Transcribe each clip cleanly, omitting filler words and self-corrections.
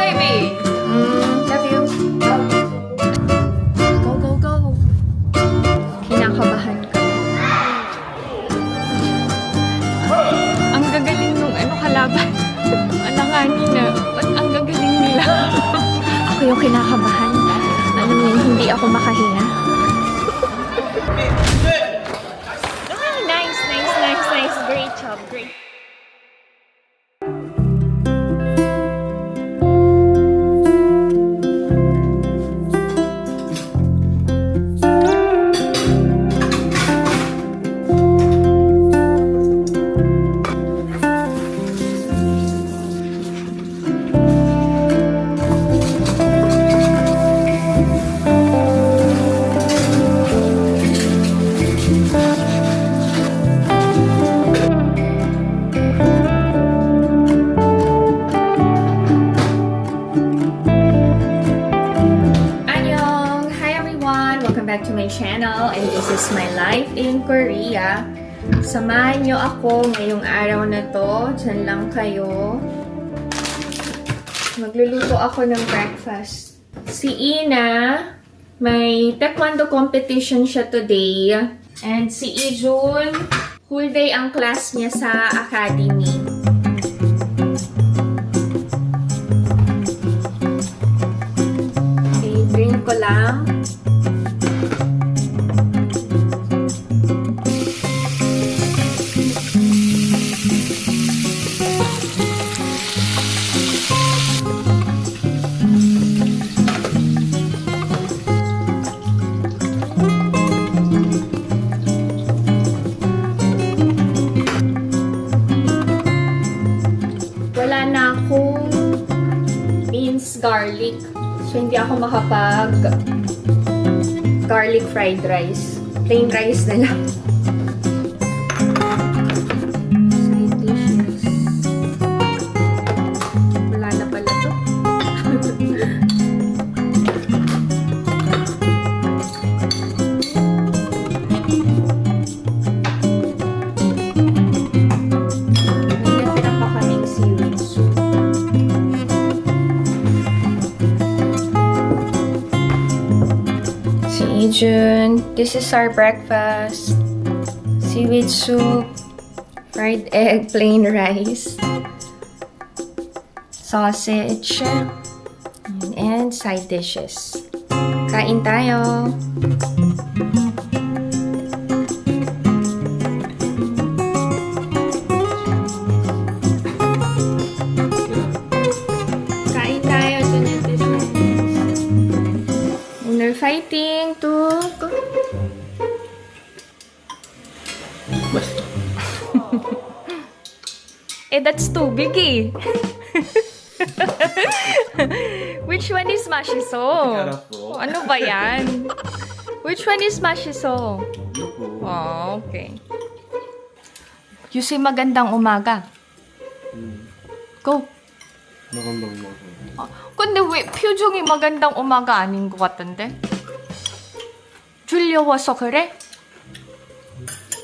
baby. Love you. Go, go, go. Kinakabahan ka. Ang gagaling nung kalaban. Alanganin na. Ang gagaling nila. Ako yung kinakabahan. Alam mo, hindi ako makahinga. Nice. Great job. Great. Back to my channel, and this is my life in Korea. Samahan nyo ako ngayong araw na to. Diyan lang kayo. Magluluto ako ng breakfast. Si Ina, may taekwondo competition siya today. And si Ijun, whole day ang class niya sa academy. Okay, drink ko lang. Wala na akong beans garlic. So, hindi ako makapag garlic fried rice. Plain rice na lang. Side dishes. Wala na pala to. June, this is our breakfast. Seaweed soup, fried egg, plain rice, sausage, and side dishes. Kain tayo. Fighting to go. Basta. That's too big eh. Which one is Mashiso? Ano ba yan? Which one is Mashiso? Oh, okay. You say magandang umaga. Go. magandang umaga. 근데 왜 표정이 magandang umaga 아닌 것 같던데? 졸려워서 그래?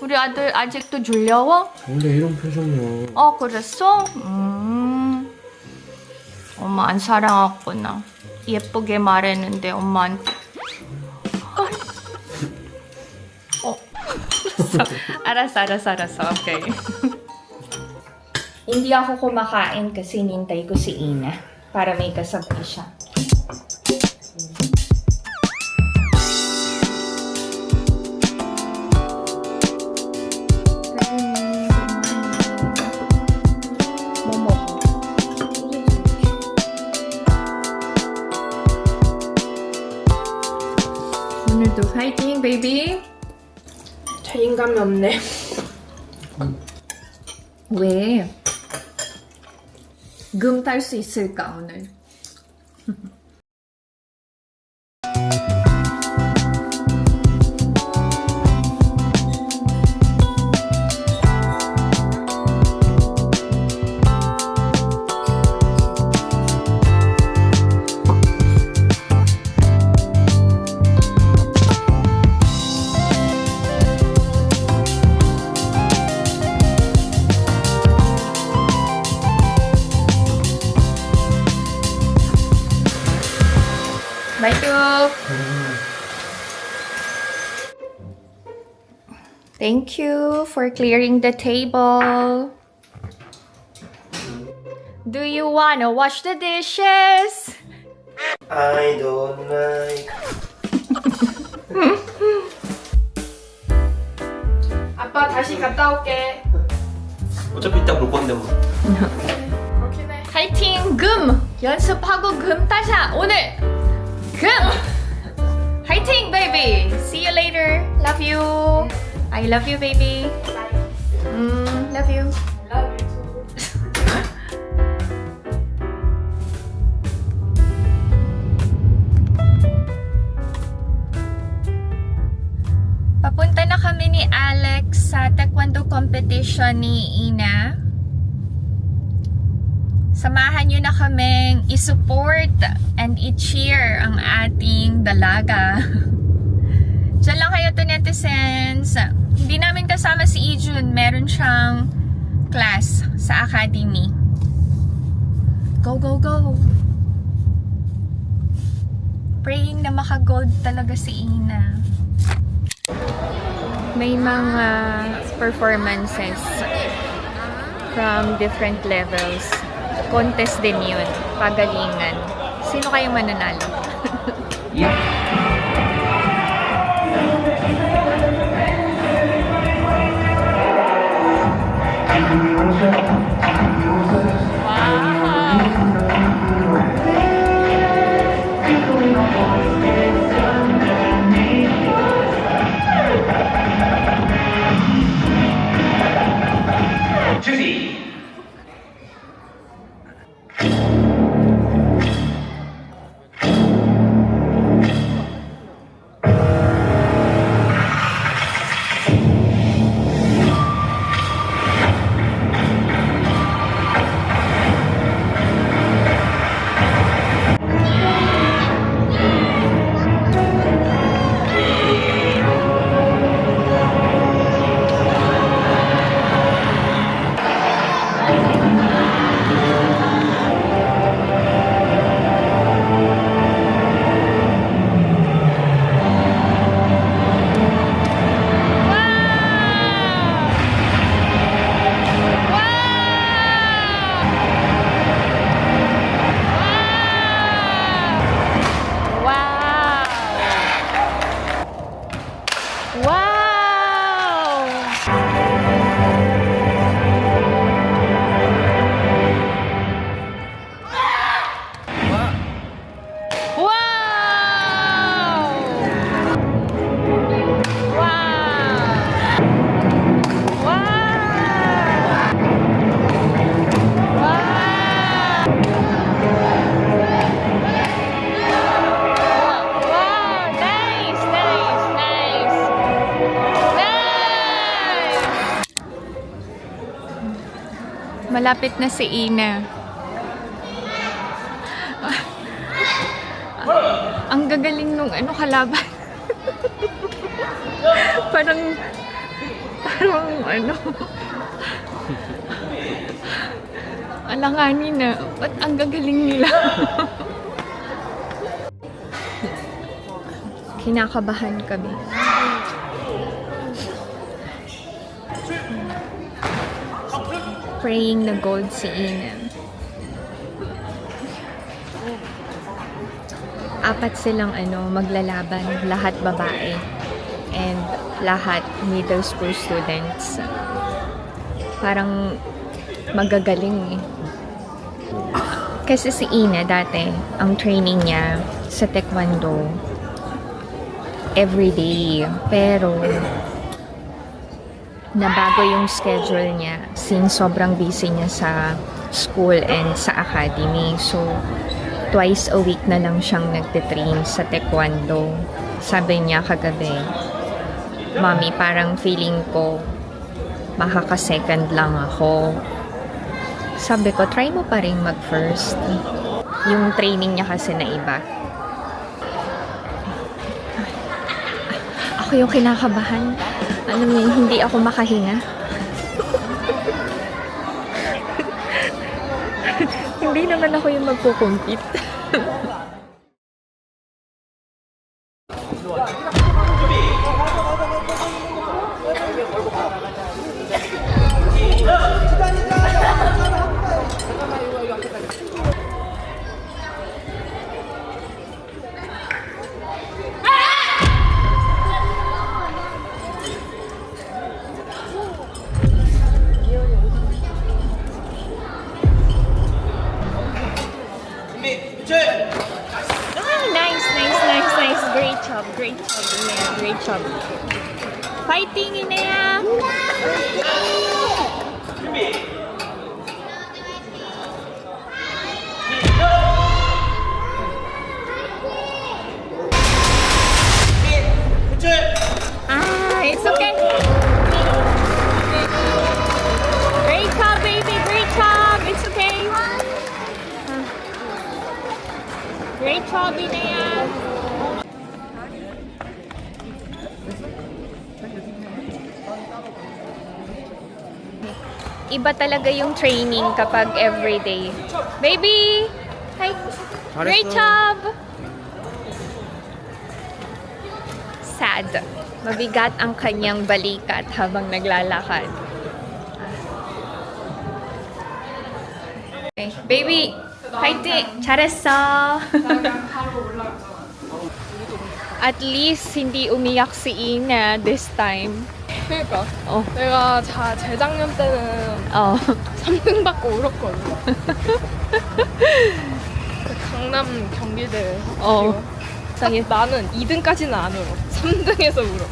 우리 아들 아직도 졸려워? 원래 이런 표정이야. 그랬어? 엄마 안 사랑했구나. 예쁘게 말했는데 엄마한테. 알았어. Okay. Hindi ako kumakain kasi nintay ko si Ina para may kasabay siya. 오늘도 파이팅, 베이비. 자신감이 없네. 왜? 금 탈 수 있을까, 오늘? Bye, Tuk. Thank you for clearing the table. Do you wanna wash the dishes? I don't like. 아빠 다시 갔다 올게. 어차피 이따 볼 건데 뭐. 그렇긴 해. 화이팅! 금! 연습하고 금 타자! 오늘! 금! 화이팅, baby! See you later. Love you. I love you, baby. Love you. Love you too. Papunta na kami ni Alex sa taekwondo competition ni Ina. Samahan nyo na kaming i-support and i-cheer ang ating dalaga. Diyan lang kayo to netizens. Hindi namin kasama si Ijun. Meron siyang class sa academy. Go, go, go! Praying na maka-gold talaga si Ina. May mga performances from different levels. Contest din yun. Pagalingan. Sino kayang mananalo? Malapit na si Ina. Ang gagaling nung kalaban. parang alanganin na. Ba't ang gagaling nila? Kinakabahan kami. Praying na gold si Ina. Apat silang maglalaban, lahat babae and lahat middle school students. Parang magagaling eh. Kasi si Ina dati, ang training niya sa taekwondo everyday. Pero nabago yung schedule niya since sobrang busy niya sa school and sa academy. So, twice a week na lang siyang nagtitrain sa taekwondo. Sabi niya kagabi, Mommy, parang feeling ko makaka-second lang ako. Sabi ko, try mo pa rin mag-first. Yung training niya kasi na iba. Ako yung kinakabahan. Hindi ako makahinga. Hindi naman ako yung magko-compete. Nice. Great job, Inaya. Great job. Fighting, Inaya. It's okay. Great job, baby. Great job. It's okay. Great job, Inaya. Iba talaga yung training kapag everyday. Baby! Hi! Great job! Sad. Mabigat ang kanyang balikat habang naglalakad. Okay. Baby! 파이팅! 잘했어! At least hindi umiyak si Ina this time. 그러니까 어. 내가 재작년 때는 어. 3등 받고 울었거든. 그 강남 경기대회. 어. 나는 2등까지는 안 울어. 3등에서 울어.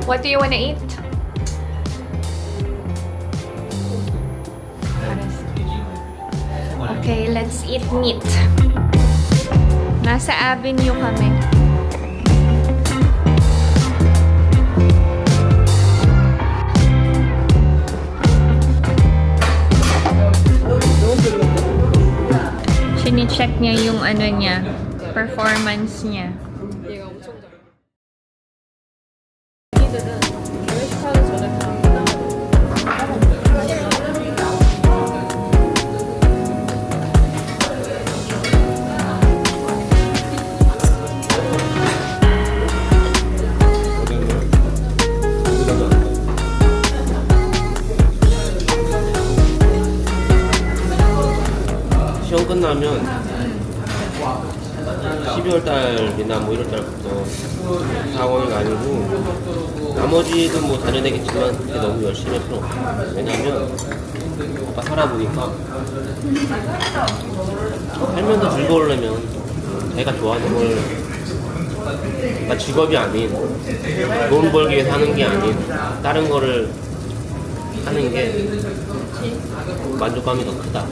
What do you wanna eat? Okay, let's eat meat. Nasa Avenue kami. Chine-check niya yung ano niya, performance niya. 얘가 엄청 잘해. 언니들은 결혼식하기 전에 다 시험 끝나면 12월 달이나 뭐 1월 달부터 학원이 아니고 나머지도 뭐 다녀내겠지만 그게 너무 열심히 할 필요 없어. 왜냐면 오빠 살아보니까 살면서 즐거우려면 자기가 좋아하는 걸 그러니까 직업이 아닌 돈 벌기 위해서 하는 게 아닌 다른 거를 하는 게 만족감이 더 크다.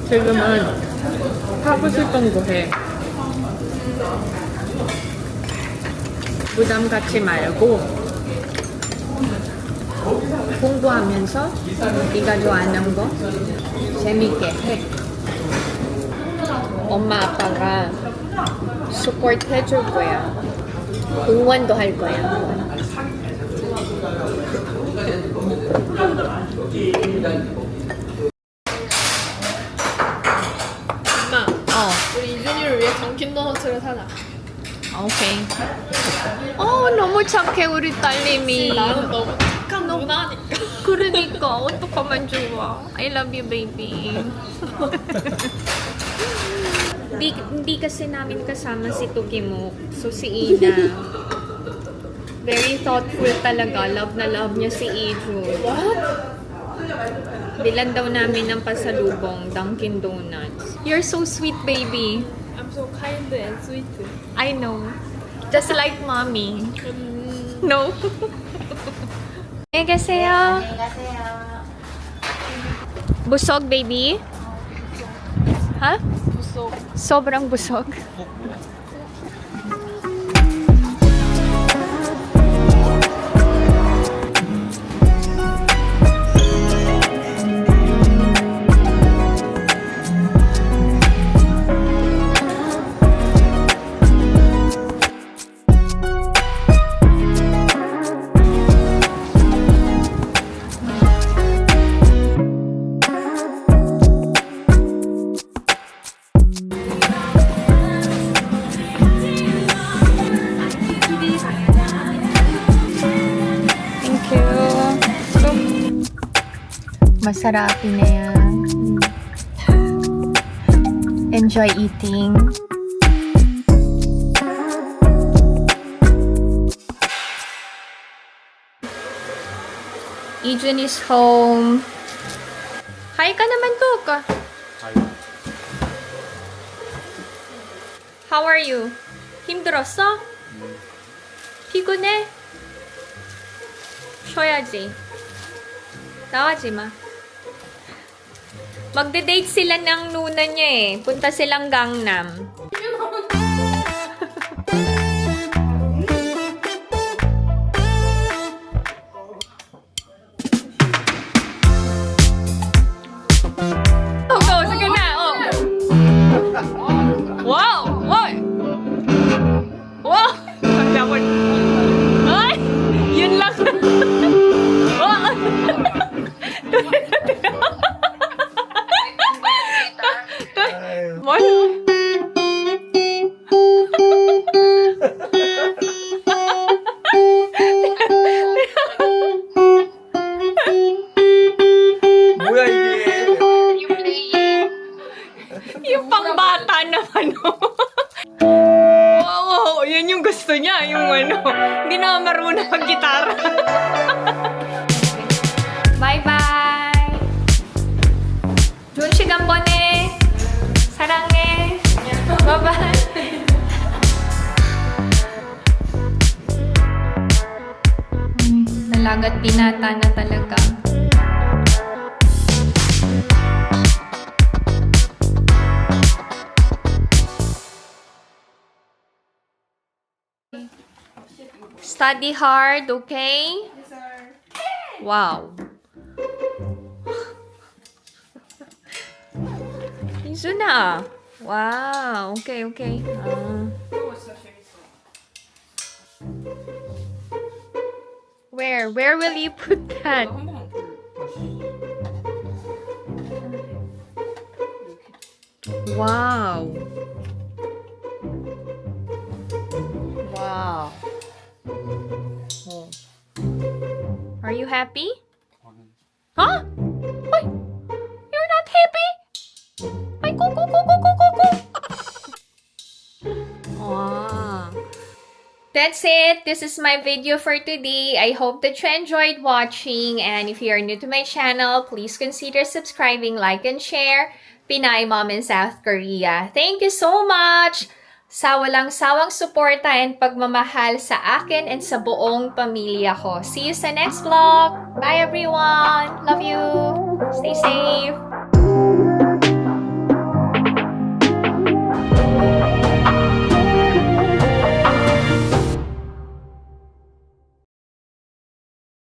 지금은 하고 싶은 거 해. 부담 갖지 말고 공부하면서 네가 좋아하는 거 재밌게 해. 엄마 아빠가 support 해줄 거야. 응원도 할 거야. 엄마, 어. 우리 이준이를 위해 던킨 도너츠를 사자. 오케이. 너무 착해 우리 딸님이. 나는 너무 착한 누나니까. 그러니까 어떡하면 좋아. I love you, baby. Hindi kasi namin kasama si Tugimok. So si Ina. Very thoughtful talaga. Love na love niya si Ijun. What? Bilan daw namin ng pasalubong, Dunkin Donuts. You're so sweet, baby. I'm so kind and sweet. I know. Just like mommy. No? 안녕히 계세요. Busog, baby? Ha? busog. Sobrang busog. Masarap na yan. Enjoy eating. Ijun is home. Hi ka naman, Tuk. How are you? 힘들었어? 피곤해? 쉬어야지. 나가지 마. Magde-date sila ng nuna niya eh. Punta silang Gangnam. Oh, go. Sige na. Oh. Wow! Wow! Wow! Dapat. Ay! Yun lang. Oh! Mo. 뭐야 이게? Yung pangbata naman, oh. Wow, yan yung gusto niya, yung ano. Hindi na marunong mag-gitara. Bye-bye! Jun Shigambone! Sarange! Bye-bye! Nalagat pinata na talaga. Study hard, okay? Yes, sir. Wow. Izuna. Wow. Okay, okay. Where will you put that? Wow. Wow. Oh. Are you happy? Huh? Wait. You're not happy? Ay, go. Wow. That's it. This is my video for today. I hope that you enjoyed watching. And if you are new to my channel, please consider subscribing, like, and share. Pinay Mom in South Korea. Thank you so much sa walang sawang suporta and pagmamahal sa akin and sa buong pamilya ko. See you sa next vlog. Bye everyone. Love you. Stay safe.